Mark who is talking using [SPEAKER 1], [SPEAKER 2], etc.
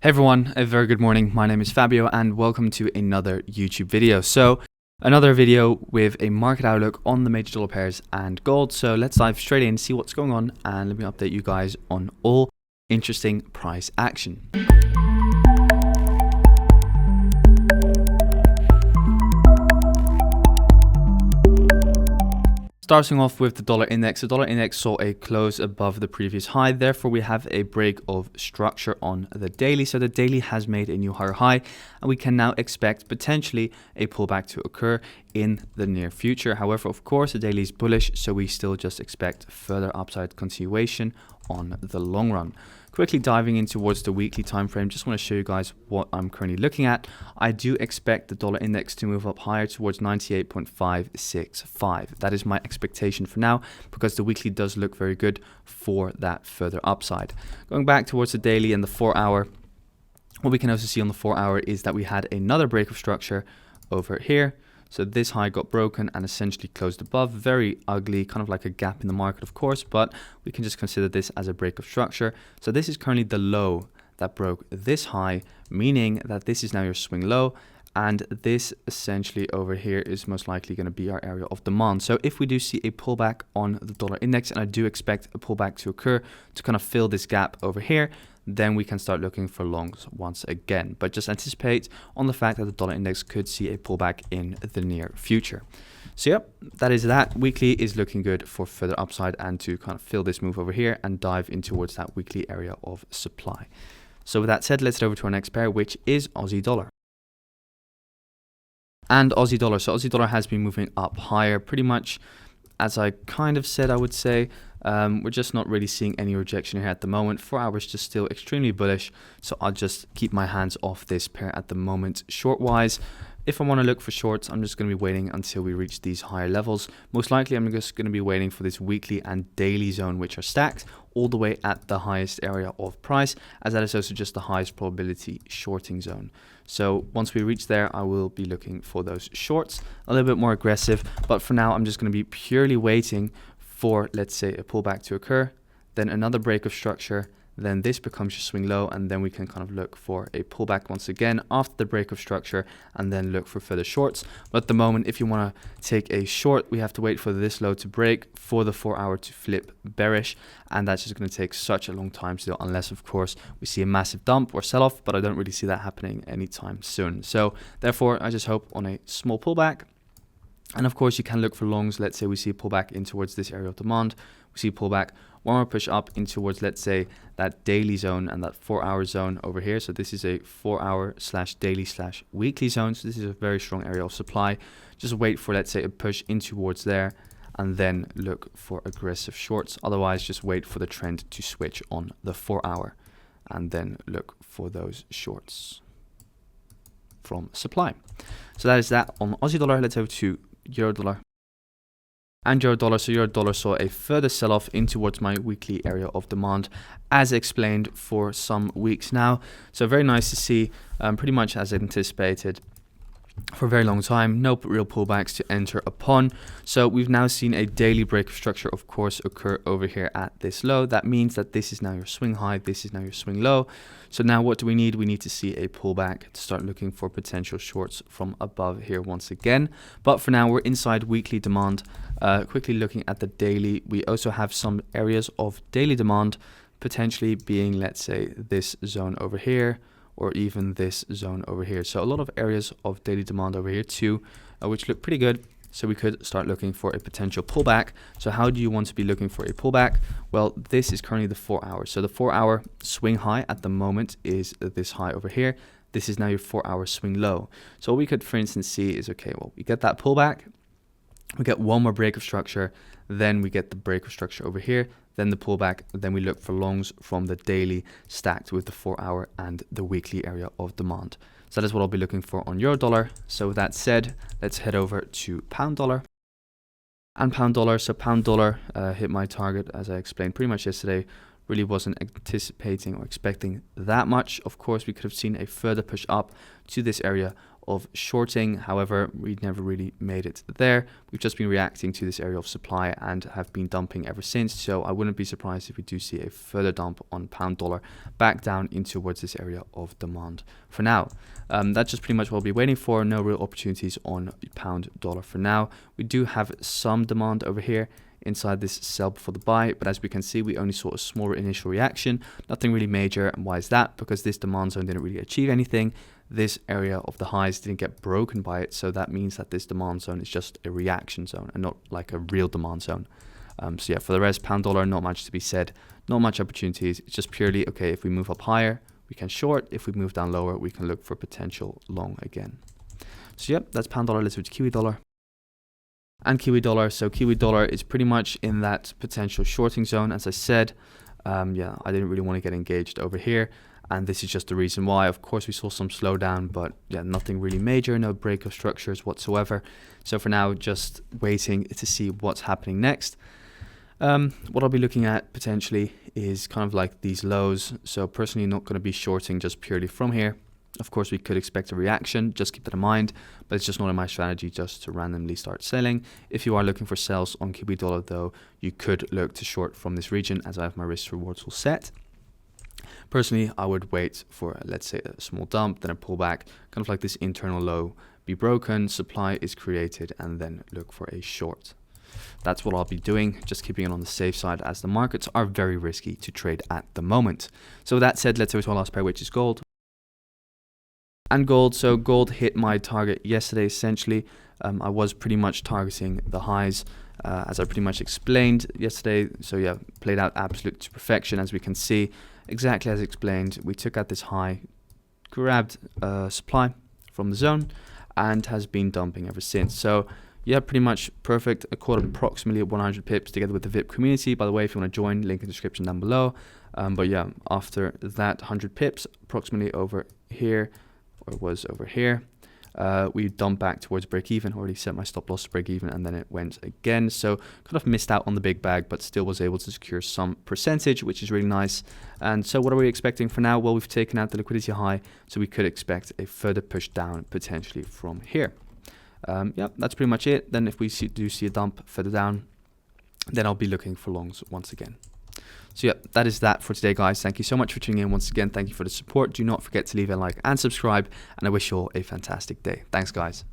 [SPEAKER 1] Hey everyone, a very good morning. My name is Fabio and welcome to another YouTube video. So another video with a market outlook on the major dollar pairs and gold. So let's dive straight in, see what's going on, and let me update you guys on all interesting price action. Starting off with the dollar index, the dollar index saw a close above the previous high. Therefore, we have a break of structure on the daily. So the daily has made a new higher high, and we can now expect potentially a pullback to occur in the near future. However, of course, the daily is bullish, so we still just expect further upside continuation on the long run. Quickly diving in towards the weekly time frame, just want to show you guys what I'm currently looking at. I do expect the dollar index to move up higher towards 98.565. That is my expectation for now, because the weekly does look very good for that further upside. Going back towards the daily and the 4 hour, what we can also see on the 4 hour is that we had another break of structure over here. So this high got broken and essentially closed above. Very ugly, kind of like a gap in the market, of course, but we can just consider this as a break of structure. So this is currently the low that broke this high, meaning that this is now your swing low. And this essentially over here is most likely going to be our area of demand. So if we do see a pullback on the dollar index, and I do expect a pullback to occur to kind of fill this gap over here, then we can start looking for longs once again. But just anticipate on the fact that the dollar index could see a pullback in the near future. So yep, that is that. Weekly is looking good for further upside and to kind of fill this move over here and dive in towards that weekly area of supply. So with that said, let's head over to our next pair, which is Aussie dollar. And Aussie dollar. So Aussie dollar has been moving up higher, pretty much as I kind of said, I would say. We're just not really seeing any rejection here at the moment. 4 hours just still extremely bullish, so I'll just keep my hands off this pair at the moment. Short wise, if I want to look for shorts, I'm just going to be waiting until we reach these higher levels. Most likely I'm just going to be waiting for this weekly and daily zone, which are stacked all the way at the highest area of price, as that is also just the highest probability shorting zone. So once we reach there, I will be looking for those shorts, a little bit more aggressive, but for now I'm just going to be purely waiting for, let's say, a pullback to occur, then another break of structure, then this becomes your swing low, and then we can kind of look for a pullback once again after the break of structure, and then look for further shorts. But at the moment, if you want to take a short, we have to wait for this low to break, for the 4 hour to flip bearish, and that's just going to take such a long time still, unless of course we see a massive dump or sell off, but I don't really see that happening anytime soon. So therefore, I just hope on a small pullback. And of course, you can look for longs. Let's say we see a pullback in towards this area of demand. We see a pullback, one more push up in towards, let's say, that daily zone and that 4 hour zone over here. So this is a 4 hour / daily / weekly zone. So this is a very strong area of supply. Just wait for, let's say, a push in towards there, and then look for aggressive shorts. Otherwise, just wait for the trend to switch on the 4 hour, and then look for those shorts from supply. So that is that on Aussie dollar. Let's go to Euro dollar and Euro dollar. So Euro dollar saw a further sell-off in towards my weekly area of demand, as explained for some weeks now. So very nice to see, pretty much as anticipated for a very long time. No real pullbacks to enter upon. So we've now seen a daily break of structure, of course, occur over here at this low. That means that this is now your swing high, this is now your swing low. So now what do we need? We need to see a pullback to start looking for potential shorts from above here once again. But for now, we're inside weekly demand. Quickly looking at the daily, we also have some areas of daily demand, potentially being, let's say, this zone over here, or even this zone over here. So a lot of areas of daily demand over here too, which look pretty good. So we could start looking for a potential pullback. So how do you want to be looking for a pullback? Well, this is currently the 4 hour. So the 4 hour swing high at the moment is this high over here. This is now your 4 hour swing low. So what we could, for instance, see is, okay, well, we get that pullback, we get one more break of structure, then we get the break of structure over here, then the pullback, then we look for longs from the daily stacked with the 4 hour and the weekly area of demand. So that is what I'll be looking for on Euro dollar. So with that said, let's head over to pound dollar. And pound dollar, so pound dollar hit my target, as I explained pretty much yesterday, really wasn't anticipating or expecting that much. Of course, we could have seen a further push up to this area of shorting. However, we never really made it there. We've just been reacting to this area of supply and have been dumping ever since. So I wouldn't be surprised if we do see a further dump on pound dollar back down in towards this area of demand. For now, that's just pretty much what we'll be waiting for. No real opportunities on pound dollar for now. We do have some demand over here inside this sell before the buy, but as we can see, we only saw a smaller initial reaction, nothing really major. And why is that? Because this demand zone didn't really achieve anything. This area of the highs didn't get broken by it, so that means that this demand zone is just a reaction zone and not like a real demand zone. So yeah, for the rest, pound dollar, not much to be said, not much opportunities. It's just purely, okay, if we move up higher, we can short. If we move down lower, we can look for potential long again. So yep, that's pound dollar. Let's switch to Kiwi dollar. And Kiwi dollar, so Kiwi dollar is pretty much in that potential shorting zone. As I said, yeah, I didn't really want to get engaged over here, and this is just the reason why. Of course, we saw some slowdown, but yeah, nothing really major, no break of structures whatsoever. So for now, just waiting to see what's happening next. What I'll be looking at potentially is kind of like these lows. So personally, not going to be shorting just purely from here. Of course, we could expect a reaction, just keep that in mind, but it's just not in my strategy just to randomly start selling. If you are looking for sells on Kiwi dollar though, you could look to short from this region as I have my risk rewards all set. Personally, I would wait for, let's say, a small dump, then a pullback, kind of like this internal low be broken, supply is created, and then look for a short. That's what I'll be doing, just keeping it on the safe side as the markets are very risky to trade at the moment. So with that said, let's go to our last pair, which is gold. And gold, so gold hit my target yesterday essentially. I was pretty much targeting the highs as I pretty much explained yesterday. So yeah, played out absolute to perfection as we can see. Exactly as explained, we took out this high, grabbed supply from the zone and has been dumping ever since. So yeah, pretty much perfect. I caught approximately 100 pips together with the VIP community. By the way, if you want to join, link in the description down below. But yeah, after that 100 pips, approximately over here, or was over here, we dumped back towards break even. Already set my stop loss to break even, and then it went again. So kind of missed out on the big bag, but still was able to secure some percentage, which is really nice. And so what are we expecting for now? Well, we've taken out the liquidity high, so we could expect a further push down potentially from here. Yeah, that's pretty much it. Then if we do see a dump further down, then I'll be looking for longs once again. So yeah, that is that for today, guys. Thank you so much for tuning in once again. Thank you for the support. Do not forget to leave a like and subscribe, and I wish you all a fantastic day. Thanks, guys.